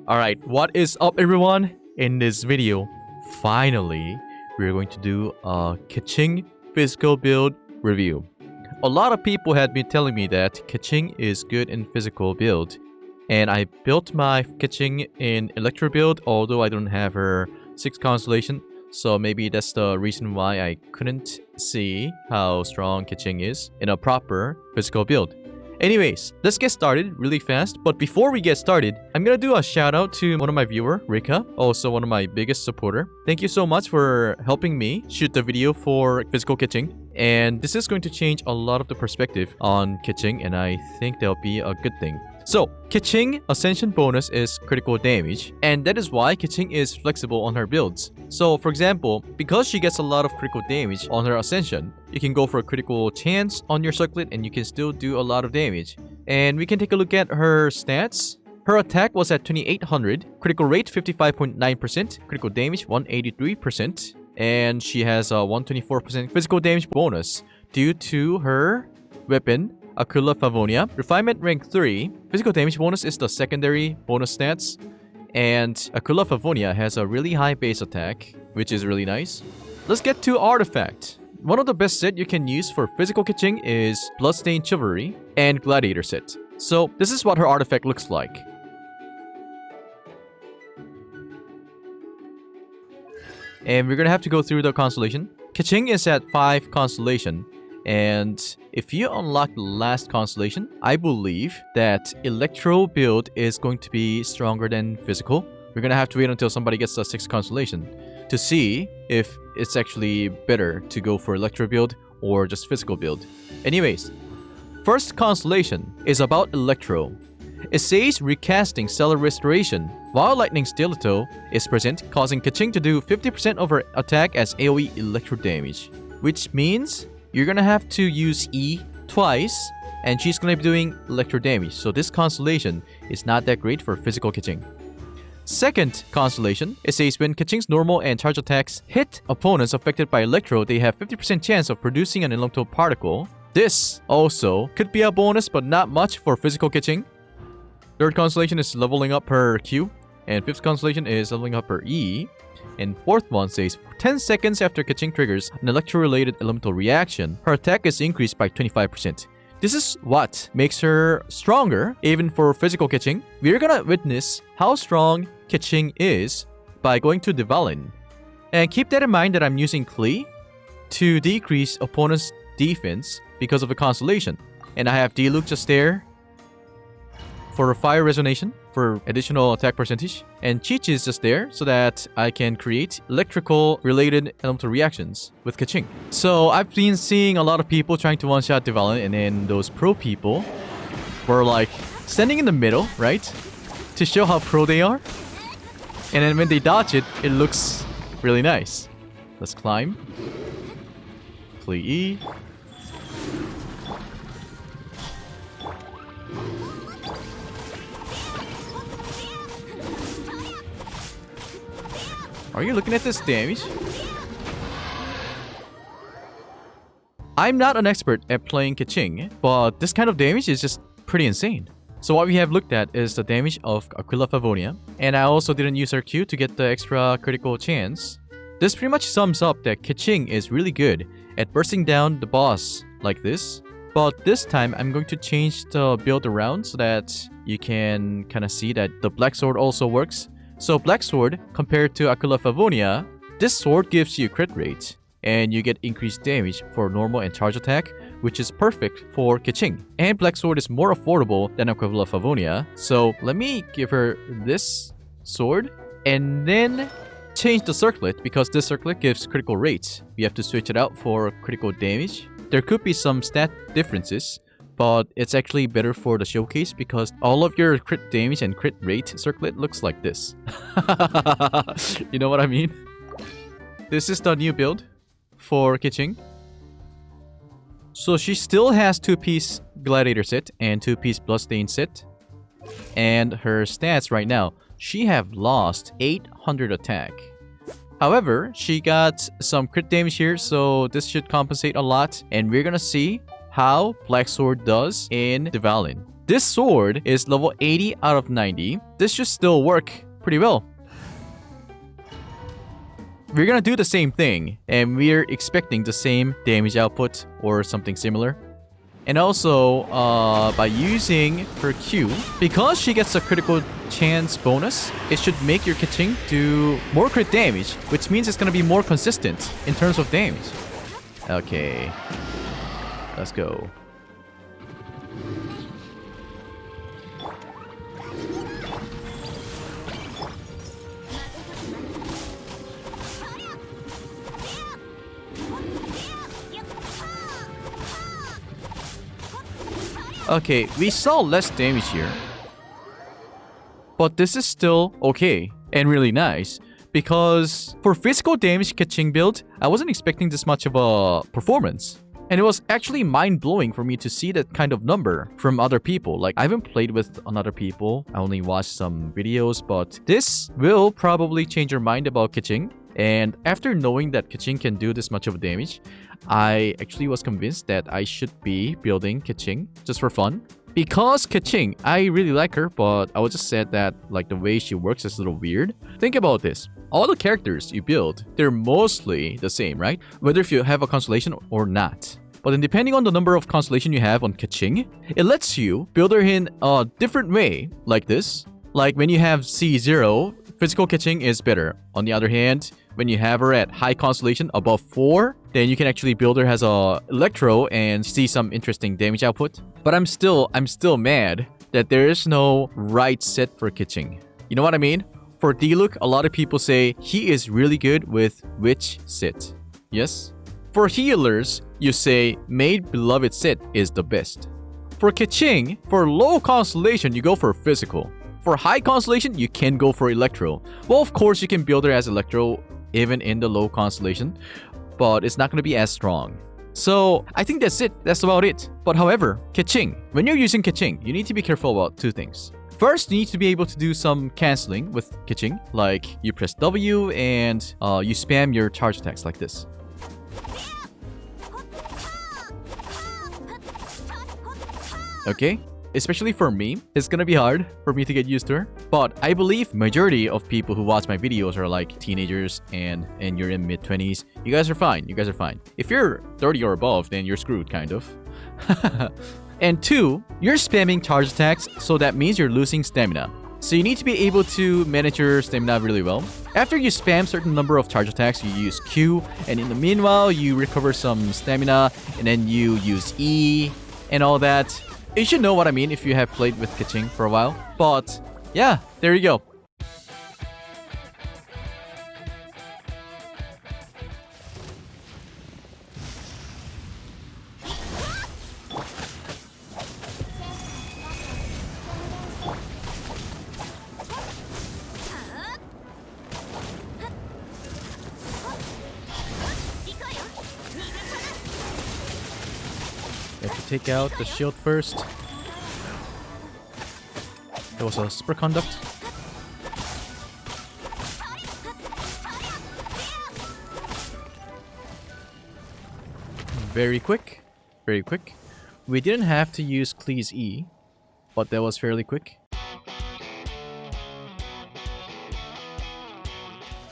Alright, what is up everyone? In this video, finally, we're going to do a Keqing physical build review. A lot of people had been telling me that Keqing is good in physical build. And I built my Keqing in Electro build, although I don't have her 6th Constellation. So maybe that's the reason why I couldn't see how strong Keqing is in a proper physical build. Anyways, let's get started really fast. But before we get started, I'm gonna do a shout out to one of my viewer, Rika, also one of my biggest supporter. Thank you so much for helping me shoot the video for physical Keqing. And this is going to change a lot of the perspective on Keqing, and I think that'll be a good thing. So, Keqing Ascension bonus is critical damage, and that is why Keqing is flexible on her builds. So, for example, because she gets a lot of critical damage on her Ascension, you can go for a critical chance on your circlet and you can still do a lot of damage. And we can take a look at her stats. Her attack was at 2800, critical rate 55.9%, critical damage 183%, and she has a 124% physical damage bonus due to her weapon, Aquila Favonia. Refinement rank 3. Physical damage bonus is the secondary bonus stats. And Aquila Favonia has a really high base attack, which is really nice. Let's get to Artifact. One of the best set you can use for physical Keqing is Bloodstained Chivalry and Gladiator set. So this is what her artifact looks like. And we're gonna have to go through the constellation. Keqing is at 5 constellation. And if you unlock the last constellation, I believe that Electro build is going to be stronger than physical. We're gonna have to wait until somebody gets the 6th constellation to see if it's actually better to go for Electro build or just physical build. Anyways, first constellation is about Electro. It says recasting Stellar Restoration, while Lightning Stiletto is present, causing Keqing to do 50% of her attack as AoE Electro damage, which means you're gonna have to use E twice, and she's gonna be doing electro damage. So this constellation is not that great for physical Keqing. Second constellation, it says when Keqing's normal and charge attacks hit opponents affected by electro, they have 50% chance of producing an electro particle. This also could be a bonus, but not much for physical Keqing. Third constellation is leveling up her Q, and 5th constellation is leveling up her E. And 4th one says 10 seconds after Keqing triggers an electro-related elemental reaction, her attack is increased by 25%. This is what makes her stronger, even for physical Keqing. We're gonna witness how strong Keqing is by going to Dvalin. And keep that in mind that I'm using Klee to decrease opponent's defense because of the constellation. And I have Diluc just there for fire resonation for additional attack percentage, and Chi-Chi is just there so that I can create electrical related elemental reactions with Keqing. So I've been seeing a lot of people trying to one-shot Dvalin, and then those pro people were like standing in the middle, right, to show how pro they are, and then when they dodge it, it looks really nice. Let's climb. Play E. Are you looking at this damage? I'm not an expert at playing Keqing, but this kind of damage is just pretty insane. So what we have looked at is the damage of Aquila Favonia, and I also didn't use her Q to get the extra critical chance. This pretty much sums up that Keqing is really good at bursting down the boss like this, but this time I'm going to change the build around so that you can kind of see that the Black Sword also works. So Black Sword, compared to Aquila Favonia, this sword gives you crit rate, and you get increased damage for normal and charge attack, which is perfect for Keqing. And Black Sword is more affordable than Aquila Favonia, so let me give her this sword, and then change the circlet, because this circlet gives critical rates. We have to switch it out for critical damage. There could be some stat differences, but it's actually better for the showcase because all of your crit damage and crit rate circlet looks like this. You know what I mean? This is the new build for Keqing. So she still has 2-piece Gladiator set and 2-piece Bloodstained set. And her stats right now, she have lost 800 attack. However, she got some crit damage here, so this should compensate a lot. And we're gonna see how Black Sword does in Dvalin. This sword is level 80 out of 90. This should still work pretty well. We're gonna do the same thing, and we're expecting the same damage output or something similar. And also, by using her Q, because she gets a critical chance bonus, it should make your Keqing do more crit damage, which means it's gonna be more consistent in terms of damage. Okay, let's go. Okay, we saw less damage here. But this is still okay and really nice. Because for physical damage Keqing build, I wasn't expecting this much of a performance. And it was actually mind-blowing for me to see that kind of number from other people. Like, I haven't played with other people. I only watched some videos, but this will probably change your mind about Keqing. And after knowing that Keqing can do this much of damage, I actually was convinced that I should be building Keqing just for fun. Because Keqing, I really like her, but I was just said that like the way she works is a little weird. Think about this. All the characters you build, they're mostly the same, right? Whether if you have a constellation or not. But then depending on the number of constellation you have on Keqing, it lets you build her in a different way, like this. Like when you have C0, physical Keqing is better. On the other hand, when you have her at high constellation above 4, then you can actually build her as a electro and see some interesting damage output. But I'm still mad that there is no right set for Keqing. You know what I mean? For Diluc, a lot of people say he is really good with which set. Yes? For healers, you say Maid Beloved set is the best. For Keqing, for low constellation, you go for physical. For high constellation, you can go for electro. Well, of course, you can build her as electro even in the low constellation, but it's not going to be as strong. So I think that's it. That's about it. But however, Keqing, when you're using Keqing, you need to be careful about two things. First, you need to be able to do some canceling with Keqing, like you press W and you spam your charge attacks like this. Okay? Especially for me, it's gonna be hard for me to get used to her. But I believe majority of people who watch my videos are like teenagers and you're in mid-20s. You guys are fine. You guys are fine. If you're 30 or above, then you're screwed, kind of. And 2, you're spamming charge attacks, so that means you're losing stamina. So you need to be able to manage your stamina really well. After you spam certain number of charge attacks, you use Q, and in the meanwhile, you recover some stamina, and then you use E, and all that. You should know what I mean if you have played with Keqing for a while. But yeah, there you go. Have to take out the shield first. There was a super conduct. Very quick. Very quick. We didn't have to use Klee's E, but that was fairly quick.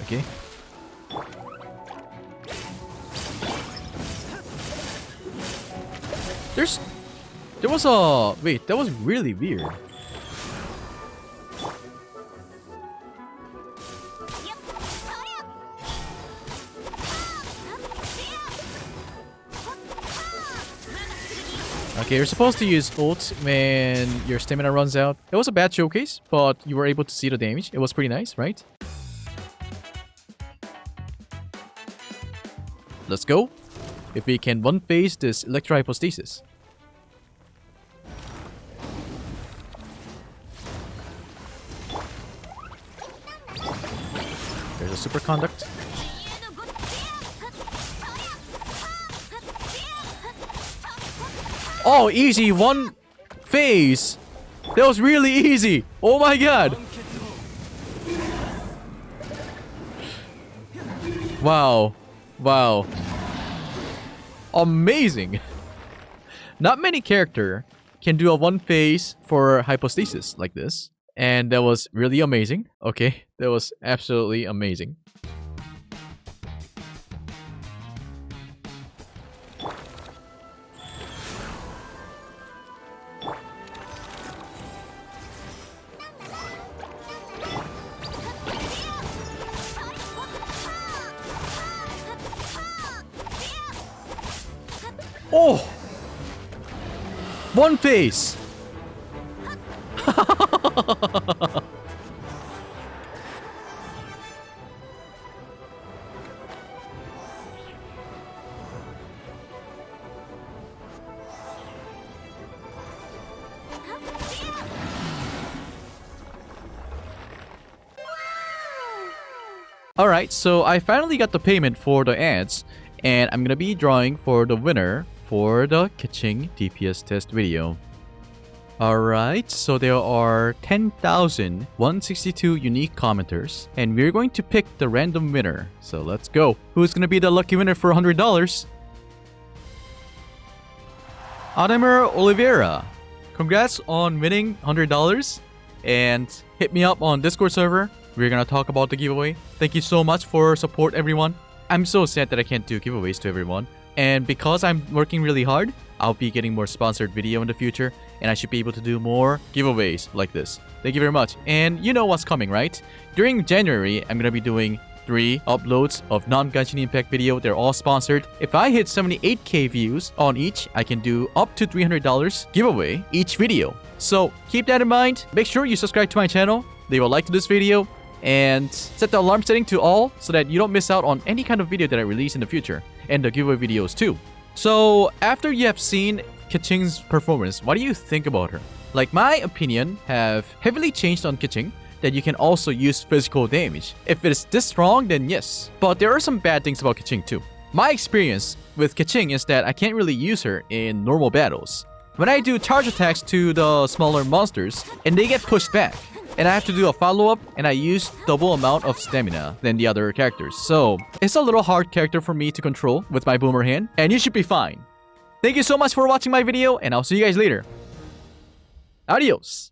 Okay. There was a... Wait, that was really weird. Okay, you're supposed to use ult when your stamina runs out. It was a bad showcase, but you were able to see the damage. It was pretty nice, right? Let's go. If we can one-phase this Electro Hypostasis. There's a super conduct. Oh, easy. One phase. That was really easy. Oh my god. Wow. Wow. Amazing. Not many character can do a one phase for hypostasis like this. And that was really amazing. Okay, that was absolutely amazing. Oh! One phase! Alright, so I finally got the payment for the ads, and I'm gonna be drawing for the winner for the Keqing DPS test video. Alright, so there are 10,162 unique commenters, and we're going to pick the random winner. So let's go. Who's gonna be the lucky winner for $100? Ademir Oliveira. Congrats on winning $100, and hit me up on Discord server. We're gonna talk about the giveaway. Thank you so much for support, everyone. I'm so sad that I can't do giveaways to everyone. And because I'm working really hard, I'll be getting more sponsored video in the future, and I should be able to do more giveaways like this. Thank you very much. And you know what's coming, right? During January, I'm gonna be doing 3 uploads of non-Genshin Impact video. They're all sponsored. If I hit 78k views on each, I can do up to $300 giveaway each video. So keep that in mind. Make sure you subscribe to my channel, leave a like to this video, and set the alarm setting to all so that you don't miss out on any kind of video that I release in the future, and the giveaway videos too. So after you have seen Keqing's performance, what do you think about her? Like, my opinion have heavily changed on Keqing, that you can also use physical damage. If it is this strong, then yes. But there are some bad things about Keqing too. My experience with Keqing is that I can't really use her in normal battles. When I do charge attacks to the smaller monsters, and they get pushed back, and I have to do a follow-up, and I use double amount of stamina than the other characters. So it's a little hard character for me to control with my boomer hand, and you should be fine. Thank you so much for watching my video, and I'll see you guys later. Adios!